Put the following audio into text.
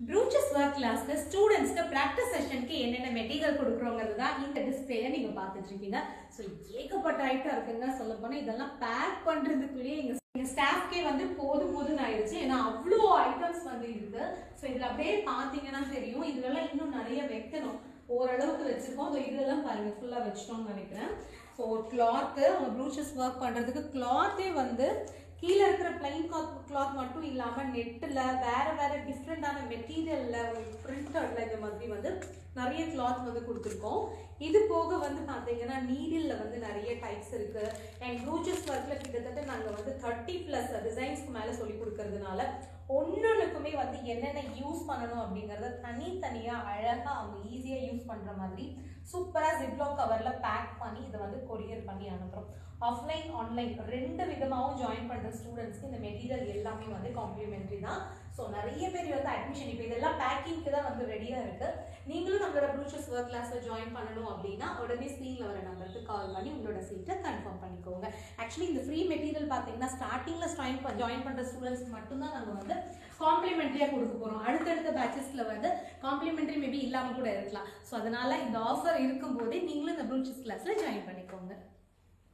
Brooches work class students practice session के என்னென்ன material கொடுக்கறோங்கிறது தான் இந்த டிஸ்ப்ளேல நீங்க பார்த்துட்டு இருக்கீங்க. சோ ஏகப்பட்ட ஐட்டம் இருக்குங்க. சொல்ல போனா இதெல்லாம் பேக் பண்றதுக்குள்ளே எங்க ஸ்டாஃப்க்கே வந்து போதும்னு ஆயிடுச்சு. ஏன்னா அவ்ளோ ஐட்டம்ஸ் வந்து இருக்கு. சோ இதுல அப்படியே பாத்தீங்கன்னா தெரியும். இதுலலாம் இன்னும் நிறைய வைக்கணும். ஓரளவுக்கு வச்சிருக்கோம். இதெல்லாம் பாருங்க ஃபுல்லா வச்சிட்டோம்னு நினைக்கிறேன். ஸோ கிளாத் அவங்க ப்ரூச்சஸ் ஒர்க் பண்ணுறதுக்கு கிளாத்தே வந்து கீழே இருக்கிற பிளைன் கிளாத் மட்டும் இல்லாமல் நெட்டில் வேறு டிஃப்ரெண்டான மெட்டீரியலில் பிரிண்டடில் இந்த மாதிரி வந்து நிறைய கிளாத் வந்து கொடுத்துருக்கோம். இது போக வந்து பார்த்தீங்கன்னா நீடிலில் வந்து நிறைய டைப்ஸ் இருக்குது. அண்ட் ப்ரூச்சஸ் ஒர்க்கில் கிட்டத்தட்ட நாங்கள் வந்து 30+ டிசைன்ஸ்க்கு மேலே சொல்லி கொடுக்கறதுனால ஒன்றுக்குமே வந்து என்னென்ன யூஸ் பண்ணணும் அப்படிங்கிறத தனித்தனியாக அழகாக அவங்க ஈஸியாக யூஸ் பண்ணுற மாதிரி சூப்பராக ஜிப்லோ கவரில் பேக் பண்ணி இதை வந்து கொரியர் பண்ணி அனுப்புகிறோம். ஆஃப்லைன் ஆன்லைன் ரெண்டு விதமாகவும் ஜாயின் பண்ணுற ஸ்டூடெண்ட்ஸ்க்கு இந்த மெட்டீரியல் எல்லாமே வந்து காம்ப்ளிமெண்ட்ரி தான். ஸோ நிறைய பேர் வந்து அட்மிஷன் இப்போ இதெல்லாம் பேக்கிங்க்கு தான் வந்து ரெடியாக இருக்குது. நீங்களும் நம்மளோட ப்ரூச்சஸ் ஒர்க் கிளாஸில் ஜாயின் பண்ணணும் அப்படின்னா உடனே ஸ்க்ரீனில் வர நம்பருக்கு கால் பண்ணி உங்களோட சீட்டை கன்ஃபார்ம் பண்ணிக்கோங்க. ஆக்சுவலி இந்த ஃப்ரீ மெட்டீரியல் பார்த்தீங்கன்னா ஸ்டார்டிங்கில் ஜாயின் பண்ணுற ஸ்டூடெண்ட்ஸ்க்கு மட்டும்தான் நாங்கள் வந்து காம்ப்ளிமெண்ட்ரியாக கொடுக்க போகிறோம். அடுத்தடுத்த பேச்சஸில் வந்து காம்ப்ளிமெண்ட்ரி மேபி இல்லாமல் கூட இருக்கலாம். ஸோ அதனால் இந்த ஆஃபர் இருக்கும்போதே நீங்களும் இந்த ப்ரூச்சஸ் கிளாஸில் ஜாயின் பண்ணிக்கோங்க.